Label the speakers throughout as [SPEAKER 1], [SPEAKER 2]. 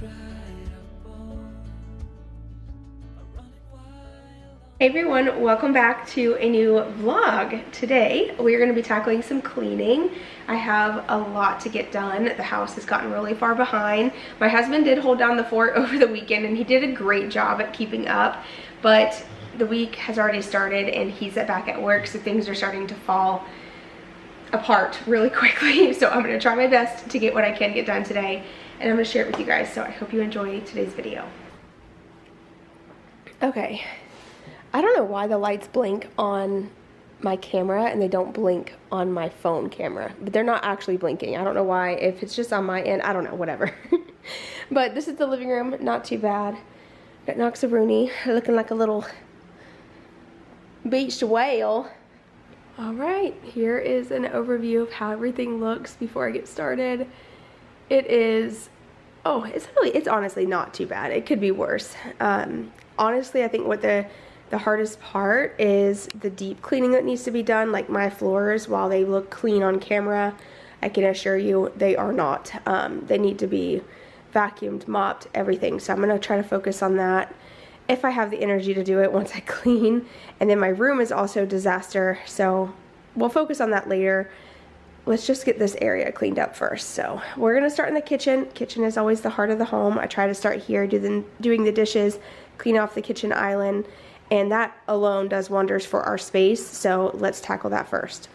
[SPEAKER 1] Hey everyone, welcome back to a new vlog. Today we are going to be tackling some cleaning. I have a lot to get done. The house has gotten really far behind. My husband did hold down the fort over the weekend and he did a great job at keeping up, but the week has already started and he's back at work, so things are starting to fall apart really quickly. So I'm going to try my best to get what I can get done today, and I'm going to share it with you guys. So I hope you enjoy today's video. Okay. I don't know why the lights blink on my camera and they don't blink on my phone camera, but they're not actually blinking. I don't know why. If it's just on my end, I don't know, whatever. But this is the living room, not too bad. Got Noxarooney looking like a little beached whale. All right, here is an overview of how everything looks before I get started. It is, oh, it's honestly not too bad. It could be worse. Honestly, I think what the hardest part is the deep cleaning that needs to be done. Like my floors, while they look clean on camera, I can assure you they are not. They need to be vacuumed, mopped, everything. So I'm gonna try to focus on that if I have the energy to do it once I clean. And then my room is also a disaster, so we'll focus on that later. Let's just get this area cleaned up first. So we're gonna start in the kitchen. Kitchen is always the heart of the home. I try to start here, doing the dishes, clean off the kitchen island, and that alone does wonders for our space. So let's tackle that first.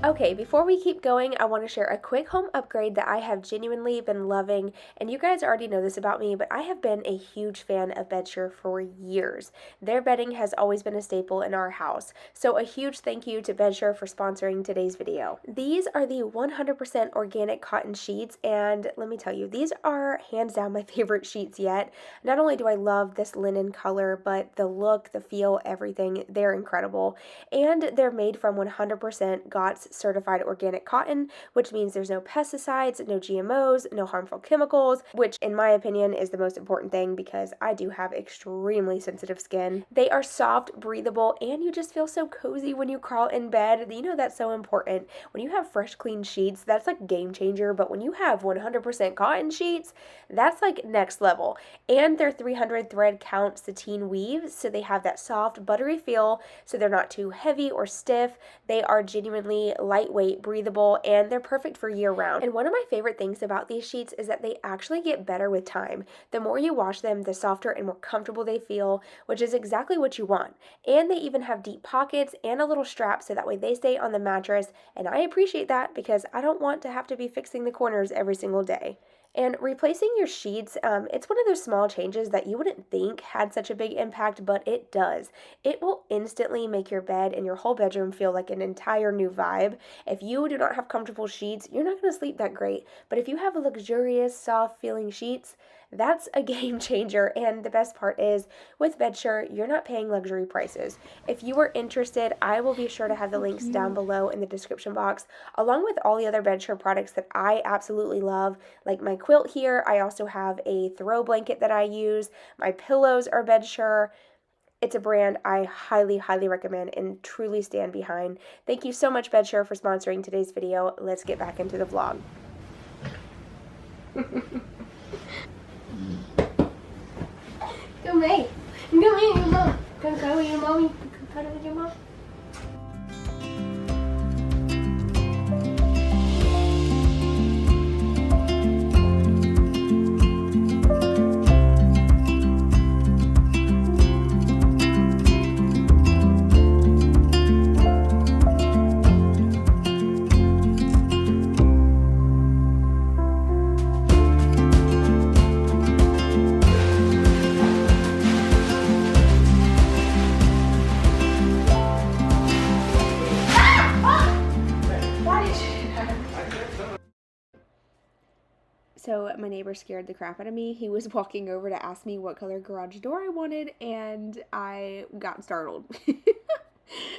[SPEAKER 1] Okay, before we keep going, I want to share a quick home upgrade that I have genuinely been loving, and you guys already know this about me, but I have been a huge fan of Bedsure for years. Their bedding has always been a staple in our house, so a huge thank you to Bedsure for sponsoring today's video. These are the 100% organic cotton sheets, and let me tell you, these are hands down my favorite sheets yet. Not only do I love this linen color, but the look, the feel, everything, they're incredible, and they're made from 100% GOTS certified organic cotton, which means there's no pesticides, no GMOs, no harmful chemicals, which in my opinion is the most important thing because I do have extremely sensitive skin. They are soft, breathable, and you just feel so cozy when you crawl in bed. You know that's so important. When you have fresh, clean sheets, that's like game changer, but when you have 100% cotton sheets, that's like next level. And they're 300 thread count sateen weaves, so they have that soft, buttery feel, so they're not too heavy or stiff. They are genuinely lightweight, breathable, and they're perfect for year-round. And one of my favorite things about these sheets is that they actually get better with time. The more you wash them, the softer and more comfortable they feel, which is exactly what you want. And they even have deep pockets and a little strap so that way they stay on the mattress, and I appreciate that because I don't want to have to be fixing the corners every single day. And replacing your sheets, it's one of those small changes that you wouldn't think had such a big impact, but it does. It will instantly make your bed and your whole bedroom feel like an entire new vibe. If you do not have comfortable sheets, you're not going to sleep that great. But if you have luxurious, soft feeling sheets, that's a game changer. And the best part is, with Bedsure, you're not paying luxury prices. If you are interested, I will be sure to have the links down below in the description box, along with all the other Bedsure products that I absolutely love, like my quilt here. I also have a throw blanket that I use. My pillows are Bedsure. It's a brand I highly, highly recommend and truly stand behind. Thank you so much, BedSure, for sponsoring today's video. Let's get back into the vlog. Come here. Come here, your mom. Come cuddle with your mommy. Come cuddle with your mom. So my neighbor scared the crap out of me. He was walking over to ask me what color garage door I wanted, and I got startled.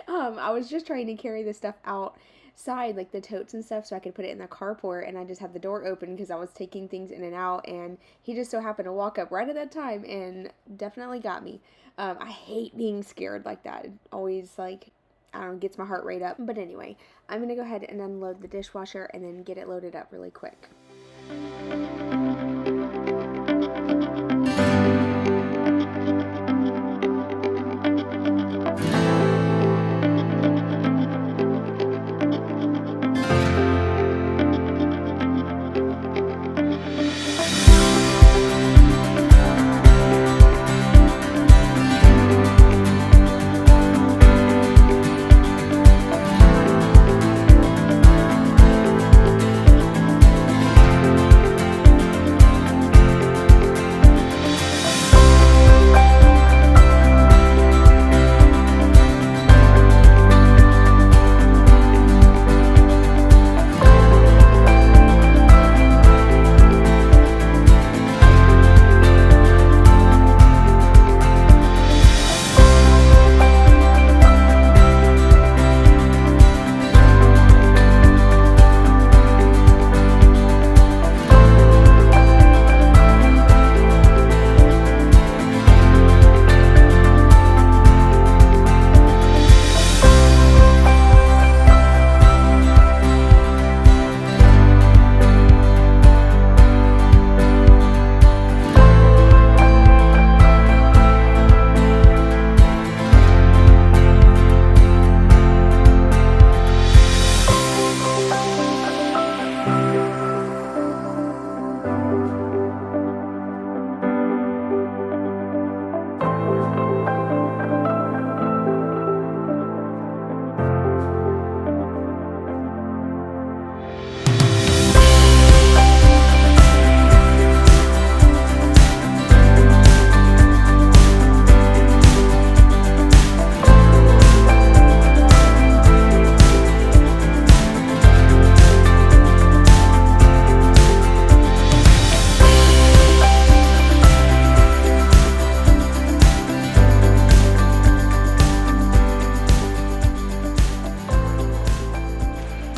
[SPEAKER 1] I was just trying to carry the stuff outside, like the totes and stuff, so I could put it in the carport, and I just had the door open because I was taking things in and out, and he just so happened to walk up right at that time and definitely got me. I hate being scared like that. It always, like, I don't know, gets my heart rate up. But anyway, I'm going to go ahead and unload the dishwasher and then get it loaded up really quick.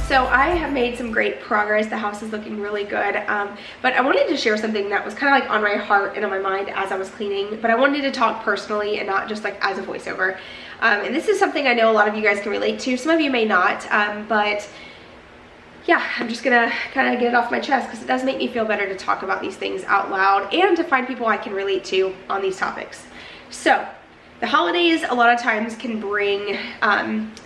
[SPEAKER 1] So I have made some great progress. The house is looking really good, but I wanted to share something that was kind of like on my heart and on my mind as I was cleaning, but I wanted to talk personally and not just like as a voiceover. And this is something I know a lot of you guys can relate to. Some of you may not, but yeah, I'm just gonna kind of get it off my chest because it does make me feel better to talk about these things out loud and to find people I can relate to on these topics. So the holidays a lot of times can bring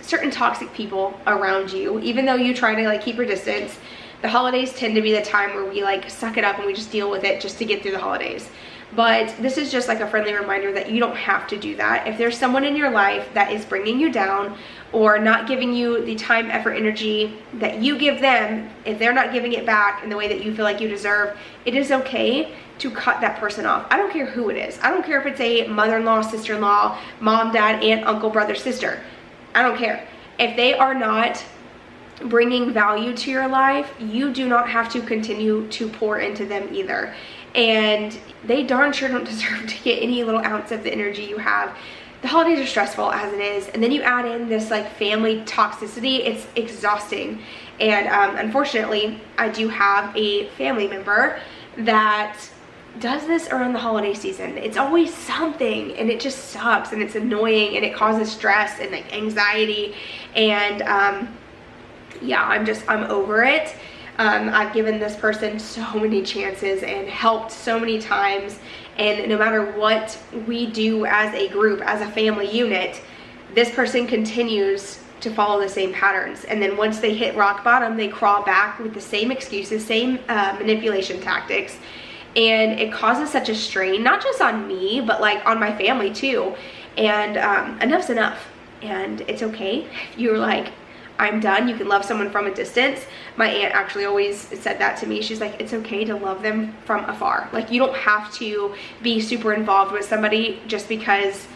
[SPEAKER 1] certain toxic people around you. Even though you try to like keep your distance, the holidays tend to be the time where we like suck it up and we just deal with it just to get through the holidays. But this is just like a friendly reminder that you don't have to do that. If there's someone in your life that is bringing you down or not giving you the time, effort, energy that you give them, if they're not giving it back in the way that you feel like you deserve, it is okay to cut that person off. I don't care who it is. I don't care if it's a mother-in-law, sister-in-law, mom, dad, aunt, uncle, brother, sister. I don't care. If they are not bringing value to your life, you do not have to continue to pour into them either. And they darn sure don't deserve to get any little ounce of the energy you have. The holidays are stressful as it is, and then you add in this like family toxicity. It's exhausting. And unfortunately, I do have a family member that does this around the holiday season. It's always something, and it just sucks, and it's annoying, and it causes stress and like anxiety, and yeah, I'm over it. I've given this person so many chances and helped so many times, and no matter what we do as a group, as a family unit, this person continues to follow the same patterns. And then once they hit rock bottom, they crawl back with the same excuses, same manipulation tactics, and it causes such a strain, not just on me, but like on my family too. And enough's enough, and it's okay if you're like, I'm done. You can love someone from a distance. My aunt actually always said that to me. She's like, it's okay to love them from afar. Like, you don't have to be super involved with somebody just because,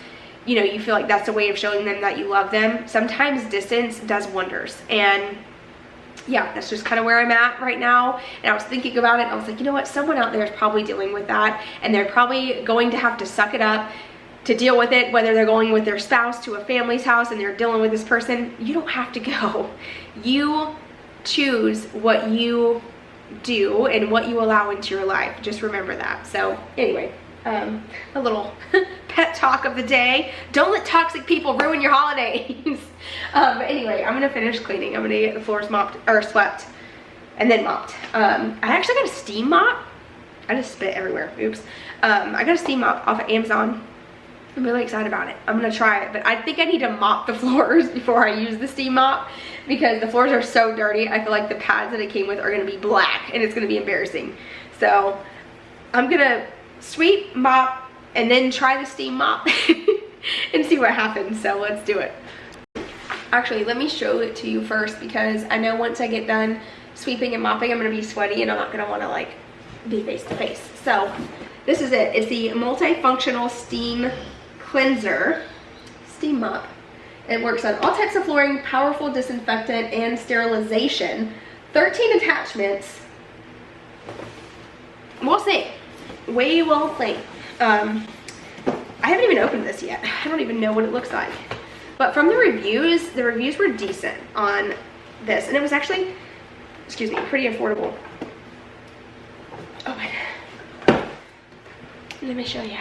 [SPEAKER 1] you know, you feel like that's a way of showing them that you love them. Sometimes distance does wonders. And yeah, that's just kind of where I'm at right now. And I was thinking about it. I was like, you know what? Someone out there is probably dealing with that, and they're probably going to have to suck it up to deal with it, whether they're going with their spouse to a family's house and they're dealing with this person. You don't have to go. You choose what you do and what you allow into your life. Just remember that. So anyway, a little pet talk of the day. Don't let toxic people ruin your holidays. But anyway, I'm gonna finish cleaning. I'm gonna get the floors mopped, or swept, and then mopped. I actually got a steam mop. I just spit everywhere, oops. I got a steam mop off of Amazon. I'm really excited about it. I'm gonna try it, but I think I need to mop the floors before I use the steam mop, because the floors are so dirty. I feel like the pads that it came with are gonna be black, and it's gonna be embarrassing. So I'm gonna sweep, mop, and then try the steam mop and see what happens. So let's do it. Actually, let me show it to you first, because I know once I get done sweeping and mopping, I'm gonna be sweaty and I'm not gonna wanna like be face to face. So this is it. It's the multifunctional steam cleanser steam mop. It works on all types of flooring, powerful disinfectant and sterilization, 13 attachments. We'll see. We will see. I haven't even opened this yet. I don't even know what it looks like, but from the reviews were decent on this, and it was actually, excuse me, pretty affordable. Oh my God. Let me show you.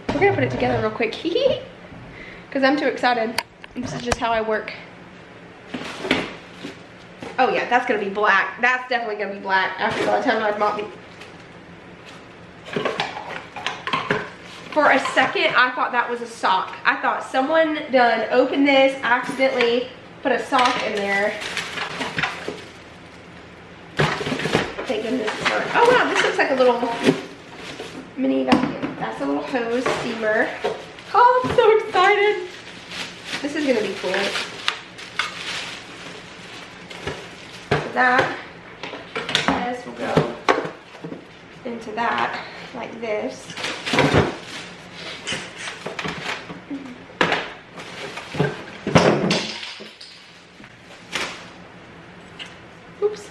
[SPEAKER 1] We're gonna put it together real quick, because I'm too excited. This is just how I work. Oh yeah, that's gonna be black. That's definitely gonna be black after by the time I've mopped it. For a second, I thought that was a sock. I thought someone done opened this, accidentally put a sock in there. Thank goodness it's not. Oh wow, this looks like a little mini vacuum. That's a little hose steamer. Oh, I'm so excited. This is gonna be cool. So that, this will go into that, like this. Oops.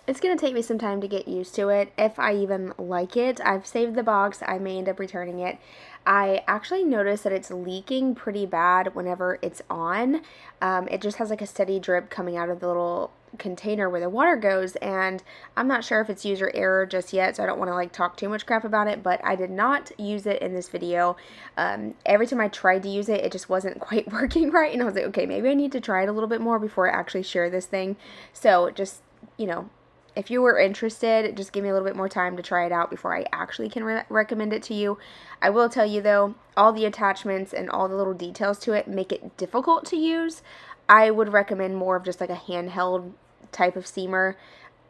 [SPEAKER 1] It's gonna take me some time to get used to it, if I even like it. I've saved the box. I may end up returning it. I actually noticed that it's leaking pretty bad whenever it's on. It just has like a steady drip coming out of the little container where the water goes, and I'm not sure if it's user error just yet, so I don't want to like talk too much crap about it, but I did not use it in this video. Every time I tried to use it, it just wasn't quite working right, and I was like, okay, maybe I need to try it a little bit more before I actually share this thing. So just, you know, if you were interested, just give me a little bit more time to try it out before I actually can recommend it to you. I will tell you though, all the attachments and all the little details to it make it difficult to use. I would recommend more of just like a handheld type of steamer.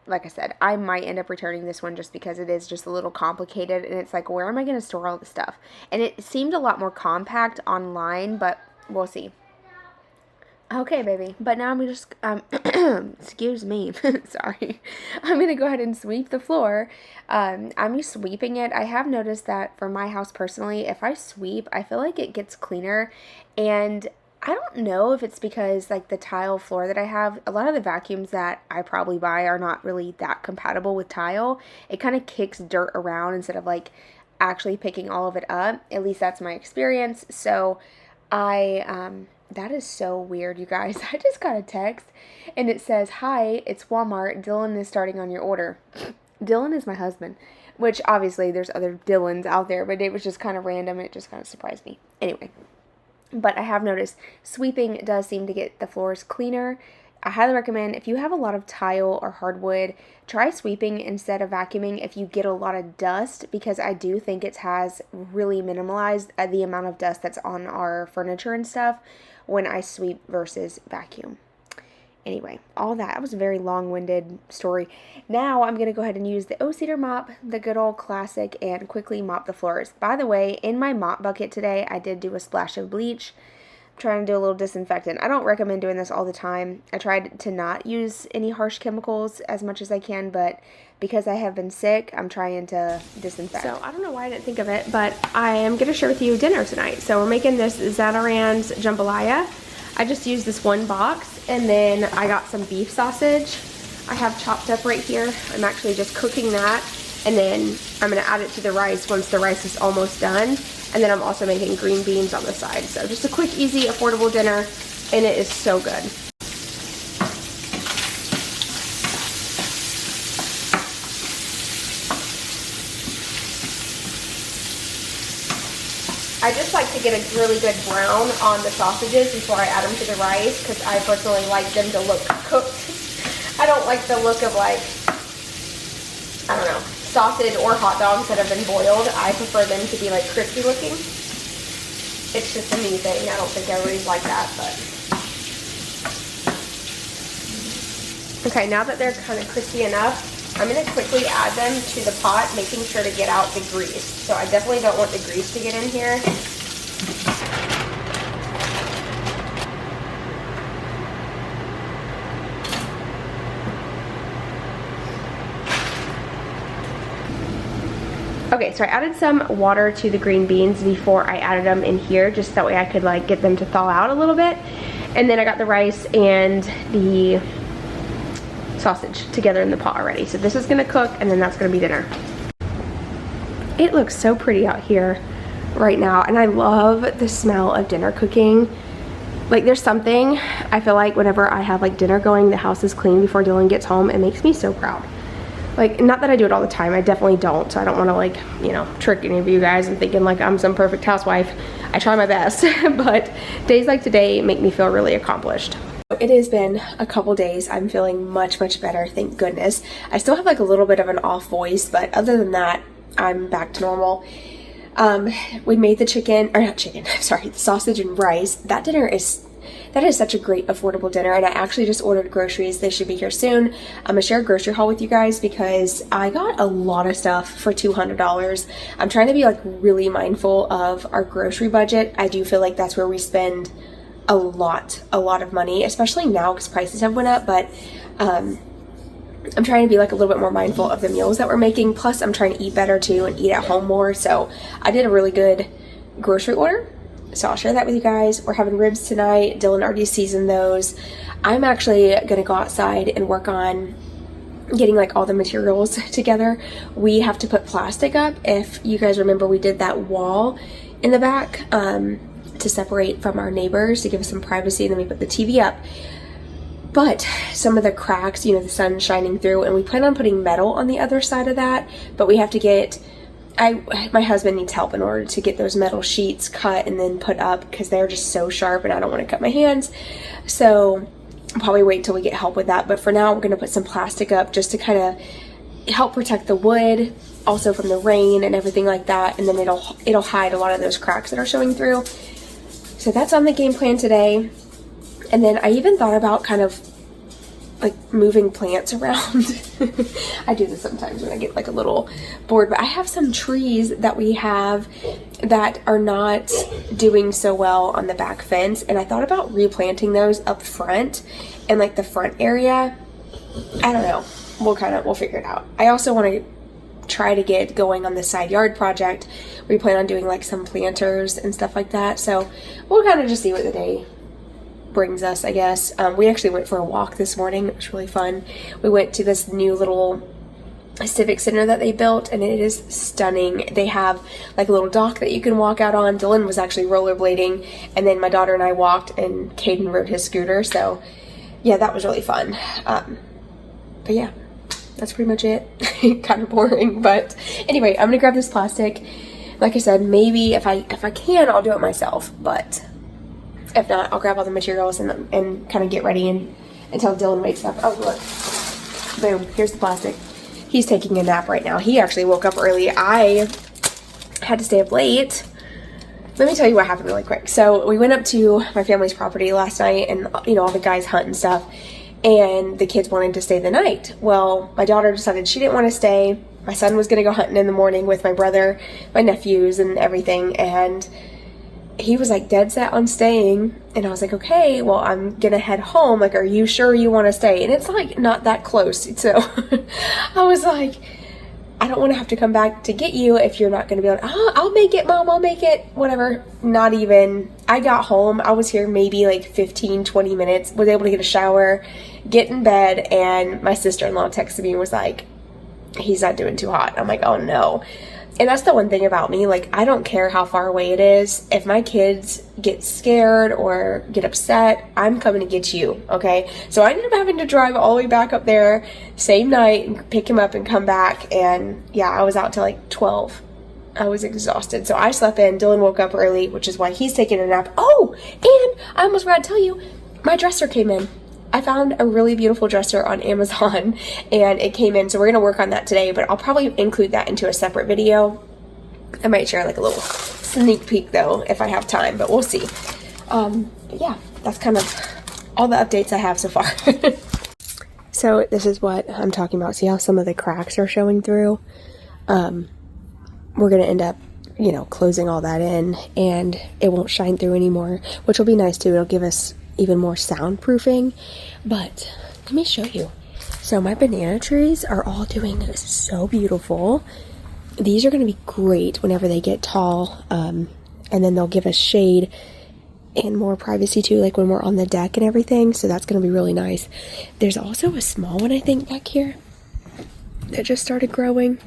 [SPEAKER 1] Like I said, I might end up returning this one just because it is just a little complicated, and it's like, where am I going to store all this stuff? And it seemed a lot more compact online, but we'll see. Okay, baby, but now I'm just, excuse me, sorry. I'm going to go ahead and sweep the floor. I'm sweeping it. I have noticed that for my house personally, if I sweep, I feel like it gets cleaner, and I don't know if it's because like the tile floor that I have, a lot of the vacuums that I probably buy are not really that compatible with tile. It kind of kicks dirt around instead of like actually picking all of it up. At least that's my experience. So That is so weird, you guys. I just got a text and it says, "Hi, it's Walmart. Dylan is starting on your order." Dylan is my husband, which obviously there's other Dylans out there, but it was just kind of random. It just kind of surprised me. Anyway, but I have noticed sweeping does seem to get the floors cleaner. I highly recommend, if you have a lot of tile or hardwood, try sweeping instead of vacuuming if you get a lot of dust, because I do think it has really minimalized the amount of dust that's on our furniture and stuff when I sweep versus vacuum. Anyway, all that was a very long-winded story. Now I'm going to go ahead and use the O-Cedar mop, the good old classic, and quickly mop the floors. By the way, in my mop bucket today, I did do a splash of bleach. I'm trying to do a little disinfectant. I don't recommend doing this all the time. I tried to not use any harsh chemicals as much as I can, but because I have been sick, I'm trying to disinfect. So I don't know why I didn't think of it, but I am going to share with you dinner tonight. So we're making this Zatarain's jambalaya. I just used this one box, and then I got some beef sausage I have chopped up right here. I'm actually just cooking that, and then I'm going to add it to the rice once the rice is almost done. And then I'm also making green beans on the side. So just a quick, easy, affordable dinner, and it is so good. I just like to get a really good brown on the sausages before I add them to the rice, because I personally like them to look cooked. I don't like the look of, like, I don't know, sausage or hot dogs that have been boiled. I prefer them to be like crispy looking. It's just a me thing. I don't think everybody's like that, but. Okay, now that they're kind of crispy enough, I'm going to quickly add them to the pot, making sure to get out the grease. So I definitely don't want the grease to get in here. Okay, so I added some water to the green beans before I added them in here, just that way I could like get them to thaw out a little bit. And then I got the rice and the sausage together in the pot already. So this is gonna cook, and then that's gonna be dinner. It looks so pretty out here right now, and I love the smell of dinner cooking. Like, there's something, I feel like whenever I have like dinner going, the house is clean before Dylan gets home, it makes me so proud. Like, not that I do it all the time, I definitely don't, so I don't want to, like, you know, trick any of you guys and thinking like I'm some perfect housewife. I try my best, but days like today make me feel really accomplished. It has been a couple days. I'm feeling much better, thank goodness. I still have like a little bit of an off voice, but other than that, I'm back to normal. We made the the sausage and rice. That is such a great affordable dinner, and I actually just ordered groceries. They should be here soon. I'm gonna share a grocery haul with you guys because I got a lot of stuff for $200. I'm trying to be like really mindful of our grocery budget. I do feel like that's where we spend a lot of money, especially now because prices have went up, but I'm trying to be like a little bit more mindful of the meals that we're making. Plus I'm trying to eat better too and eat at home more. So I did a really good grocery order, so I'll share that with you guys. We're having ribs tonight. Dylan already seasoned those. I'm actually gonna go outside and work on getting like all the materials together. We have to put plastic up. If you guys remember, we did that wall in the back to separate from our neighbors to give us some privacy, and then we put the TV up. But some of the cracks, you know, the sun shining through, and we plan on putting metal on the other side of that, but we have to get, my husband needs help in order to get those metal sheets cut and then put up, because they're just so sharp and I don't want to cut my hands. So I'll probably wait till we get help with that, but for now we're going to put some plastic up just to kind of help protect the wood also from the rain and everything like that, and then it'll hide a lot of those cracks that are showing through. So that's on the game plan today. And then I even thought about kind of like moving plants around. I do this sometimes when I get like a little bored, but I have some trees that we have that are not doing so well on the back fence, and I thought about replanting those up front in like the front area. I don't know, we'll figure it out. I also want to try to get going on the side yard project. We plan on doing like some planters and stuff like that, so we'll kind of just see what the day brings us, I guess. We actually went for a walk this morning. It was really fun. We went to this new little civic center that they built, and it is stunning. They have like a little dock that you can walk out on. Dylan was actually rollerblading, and then my daughter and I walked, and Caden rode his scooter. So yeah, that was really fun. But yeah, that's pretty much it. Kind of boring, but anyway, I'm gonna grab this plastic. Like I said, maybe if I can, I'll do it myself, but if not, I'll grab all the materials and kind of get ready until Dylan wakes up. Oh, look. Boom. Here's the plastic. He's taking a nap right now. He actually woke up early. I had to stay up late. Let me tell you what happened really quick. So we went up to my family's property last night, and you know, all the guys hunt and stuff, and the kids wanted to stay the night. Well, my daughter decided she didn't want to stay. My son was going to go hunting in the morning with my brother, my nephews, and everything, and he was like dead set on staying, and I was like, okay, well, I'm gonna head home. Like, are you sure you want to stay? And it's like not that close, so I was like, I don't want to have to come back to get you if you're not gonna be able to. Oh, I'll make it, Mom, I'll make it, whatever. Not even. I got home, I was here maybe like 15-20 minutes, was able to get a shower, get in bed, and my sister-in-law texted me and was like, he's not doing too hot. I'm like, oh no. And that's the one thing about me, like, I don't care how far away it is. If my kids get scared or get upset, I'm coming to get you, okay? So I ended up having to drive all the way back up there, same night, and pick him up and come back. And yeah, I was out till like 12. I was exhausted. So I slept in. Dylan woke up early, which is why he's taking a nap. Oh, and I almost forgot to tell you, my dresser came in. I found a really beautiful dresser on Amazon, and it came in, so we're going to work on that today, but I'll probably include that into a separate video. I might share like a little sneak peek though if I have time, but we'll see. But yeah, that's kind of all the updates I have so far. So this is what I'm talking about. See how some of the cracks are showing through? We're going to end up, you know, closing all that in, and it won't shine through anymore, which will be nice too. It'll give us even more soundproofing. But let me show you. So my banana trees are all doing so beautiful. These are going to be great whenever they get tall, and then they'll give us shade and more privacy too, like when we're on the deck and everything. So that's going to be really nice. There's also a small one, I think, back here that just started growing.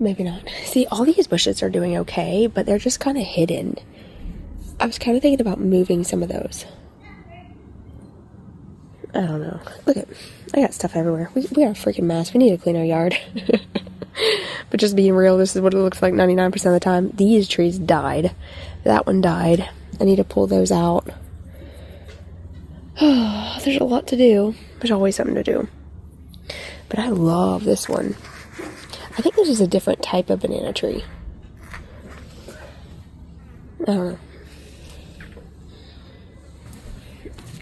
[SPEAKER 1] Maybe not. See, all these bushes are doing okay, but they're just kind of hidden. I was kind of thinking about moving some of those. I don't know. Look at, I got stuff everywhere. We are a freaking mess. We need to clean our yard. But just being real, this is what it looks like 99% of the time. These trees died. That one died. I need to pull those out. There's a lot to do. There's always something to do. But I love this one. I think this is a different type of banana tree. I don't know.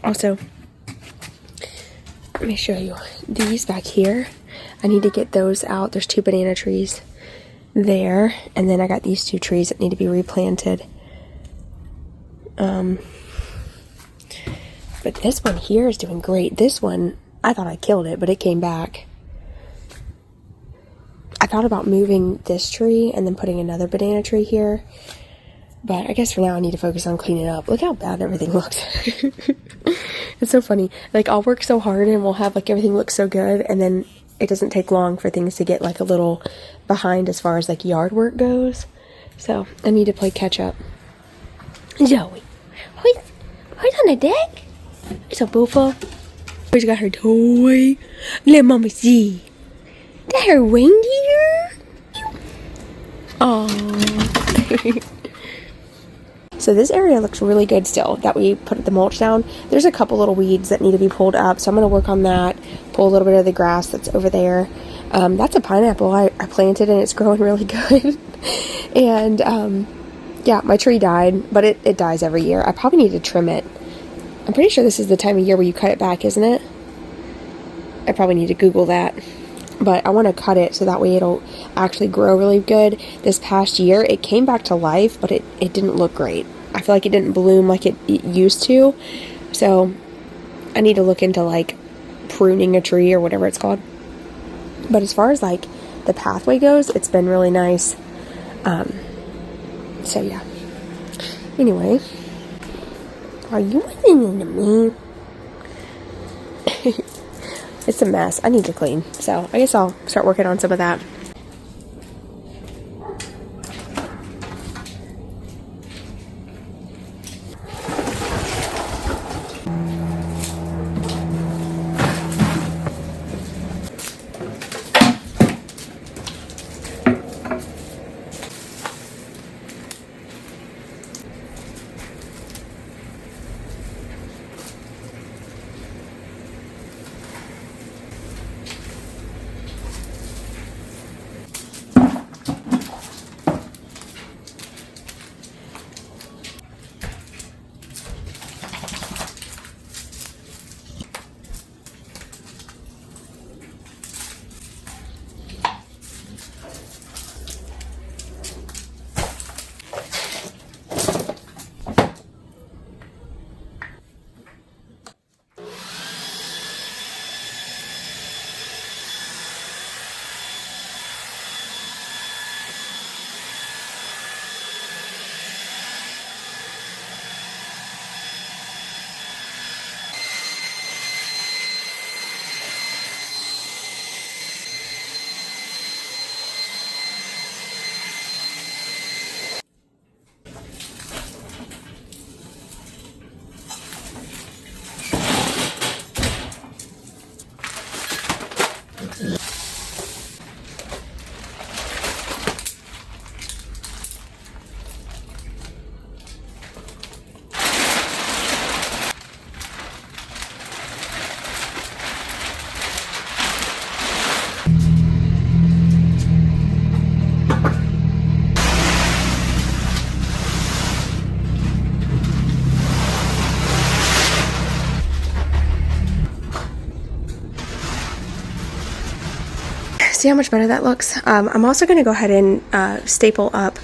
[SPEAKER 1] Also, let me show you. These back here, I need to get those out. There's 2 banana trees there. And then I got these 2 trees that need to be replanted. But this one here is doing great. This one, I thought I killed it, but it came back. I thought about moving this tree and then putting another banana tree here. But I guess for now I need to focus on cleaning it up. Look how bad everything looks. It's so funny. Like, I'll work so hard and we'll have like everything look so good, and then it doesn't take long for things to get like a little behind as far as like yard work goes. So I need to play catch up. Zoe, who's on the deck? It's a boofa. She's got her toy. Let Mama see. That her reindeer? Aww. So this area looks really good still that we put the mulch down. There's a couple little weeds that need to be pulled up, so I'm going to work on that. Pull a little bit of the grass that's over there. That's a pineapple I planted, and it's growing really good. And yeah, my tree died, but it dies every year. I probably need to trim it. I'm pretty sure this is the time of year where you cut it back, isn't it? I probably need to Google that. But I want to cut it so that way it'll actually grow really good. This past year, it came back to life, but it didn't look great. I feel like it didn't bloom like it used to. So I need to look into like pruning a tree or whatever it's called. But as far as like the pathway goes, it's been really nice. So yeah. Anyway, are you listening to me? It's a mess. I need to clean. So I guess I'll start working on some of that. See how much better that looks? I'm also going to go ahead and staple up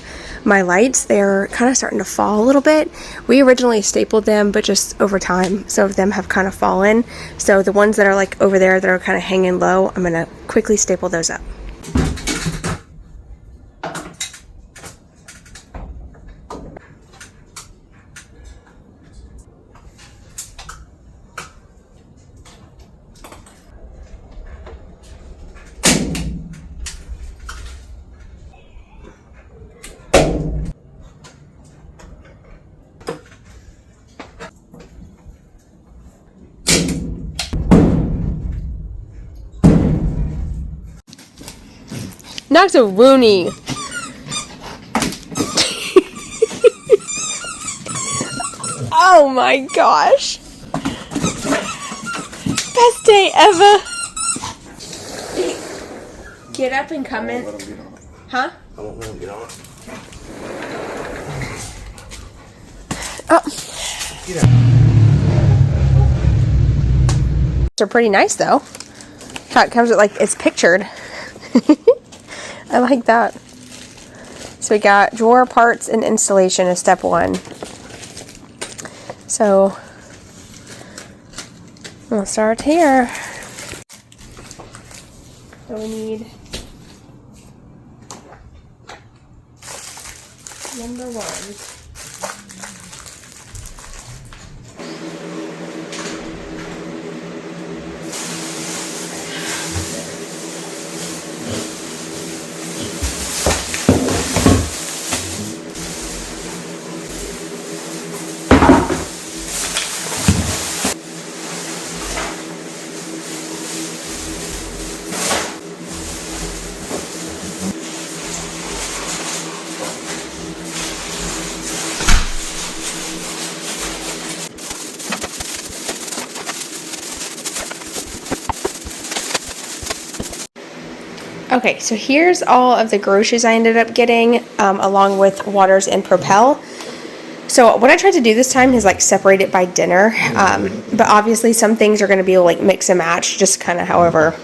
[SPEAKER 1] my lights. They're kind of starting to fall a little bit. We originally stapled them, but just over time, some of them have kind of fallen. So the ones that are like over there that are kind of hanging low, I'm going to quickly staple those up. Knocked a Rooney. Oh my gosh. Best day ever. Get up and come in. Huh?
[SPEAKER 2] I won't let him get on.
[SPEAKER 1] Oh. They're pretty nice though. How it comes with like it's pictured. I like that. So we got drawer parts and installation as step 1. So we'll start here. So we need number 1. Okay, so here's all of the groceries I ended up getting, along with waters and Propel. So what I tried to do this time is like separate it by dinner, but obviously some things are going to be like mix and match, just kind of however,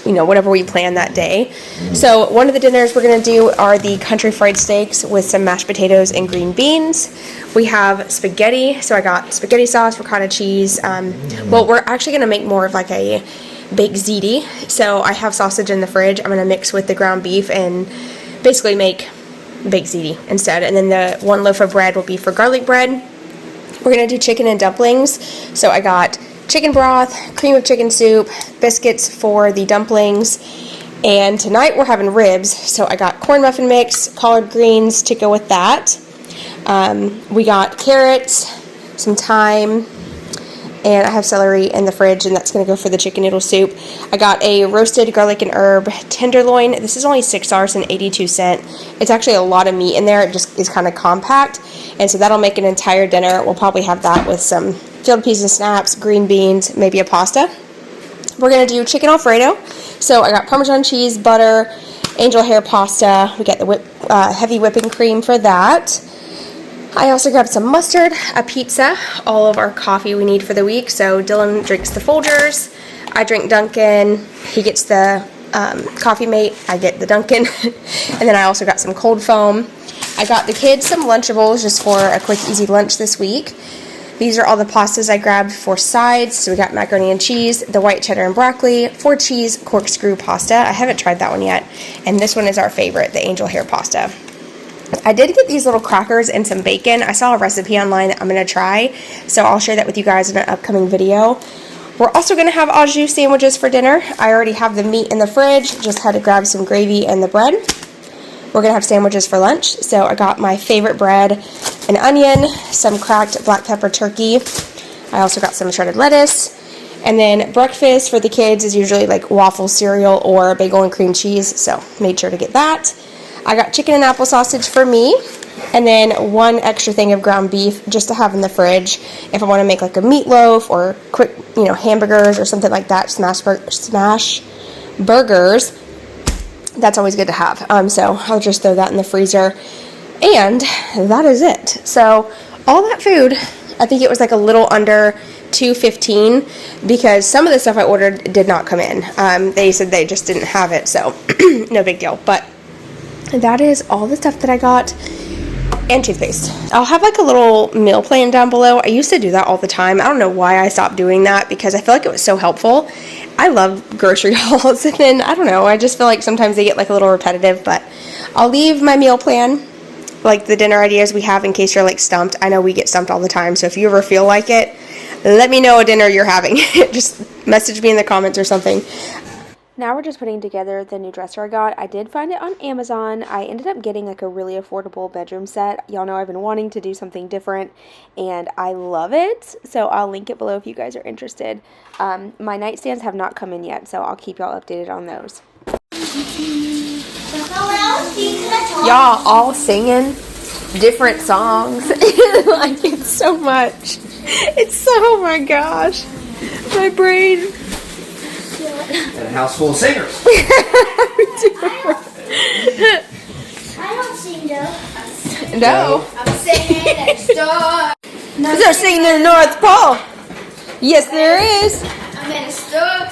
[SPEAKER 1] you know, whatever we plan that day. So one of the dinners we're going to do are the country fried steaks with some mashed potatoes and green beans. We have spaghetti, so I got spaghetti sauce, ricotta cheese. Well, we're actually going to make more of like a baked ziti. So I have sausage in the fridge. I'm going to mix with the ground beef and basically make baked ziti instead. And then the one loaf of bread will be for garlic bread. We're going to do chicken and dumplings. So I got chicken broth, cream of chicken soup, biscuits for the dumplings, and tonight we're having ribs. So I got corn muffin mix, collard greens to go with that. We got carrots, some thyme, and I have celery in the fridge, and that's going to go for the chicken noodle soup. I got a roasted garlic and herb tenderloin. This is only $6.82. It's actually a lot of meat in there. It just is kind of compact, and so that'll make an entire dinner. We'll probably have that with some field peas and snaps, green beans, maybe a pasta. We're going to do chicken alfredo. So I got Parmesan cheese, butter, angel hair pasta. We got the heavy whipping cream for that. I also grabbed some mustard, a pizza, all of our coffee we need for the week. So Dylan drinks the Folgers, I drink Dunkin', he gets the Coffee Mate, I get the Dunkin', and then I also got some cold foam. I got the kids some Lunchables just for a quick, easy lunch this week. These are all the pastas I grabbed for sides. So we got macaroni and cheese, the white cheddar and broccoli, 4-cheese corkscrew pasta. I haven't tried that one yet. And this one is our favorite, the angel hair pasta. I did get these little crackers and some bacon. I saw a recipe online that I'm going to try, so I'll share that with you guys in an upcoming video. We're also going to have Auju sandwiches for dinner. I already have the meat in the fridge, just had to grab some gravy and the bread. We're going to have sandwiches for lunch, so I got my favorite bread, an onion, some cracked black pepper turkey. I also got some shredded lettuce. And then breakfast for the kids is usually like waffle cereal or bagel and cream cheese, so made sure to get that. I got chicken and apple sausage for me, and then one extra thing of ground beef just to have in the fridge if I want to make like a meatloaf or quick, hamburgers or something like that, smash burgers. That's always good to have. So I'll just throw that in the freezer, and that is it. So all that food, I think it was like a little under $2.15 because some of the stuff I ordered did not come in. They said they just didn't have it, so no big deal. But that is all the stuff that I got, and toothpaste. I'll have like a little meal plan down below. I used to do that all the time. I don't know why I stopped doing that because I feel like it was so helpful. I love grocery hauls, and then I don't know, I just feel like sometimes they get like a little repetitive, but I'll leave my meal plan, like the dinner ideas we have in case you're like stumped. I know we get stumped all the time, so if you ever feel like it, let me know what dinner you're having. Just message me in the comments or something. Now we're just putting together the new dresser I got. I did find it on Amazon. I ended up getting like a really affordable bedroom set. Y'all know I've been wanting to do something different, and I love it. So I'll link it below if you guys are interested. My nightstands have not come in yet, so I'll keep y'all updated on those. Y'all all singing different songs. I like it so much. It's so, oh my gosh. My brain.
[SPEAKER 2] And a house full of singers.
[SPEAKER 3] I don't sing though.
[SPEAKER 1] No.
[SPEAKER 3] I'm singing next door.
[SPEAKER 1] They're singing in the North Pole. Yes, there is.
[SPEAKER 3] I'm in a store.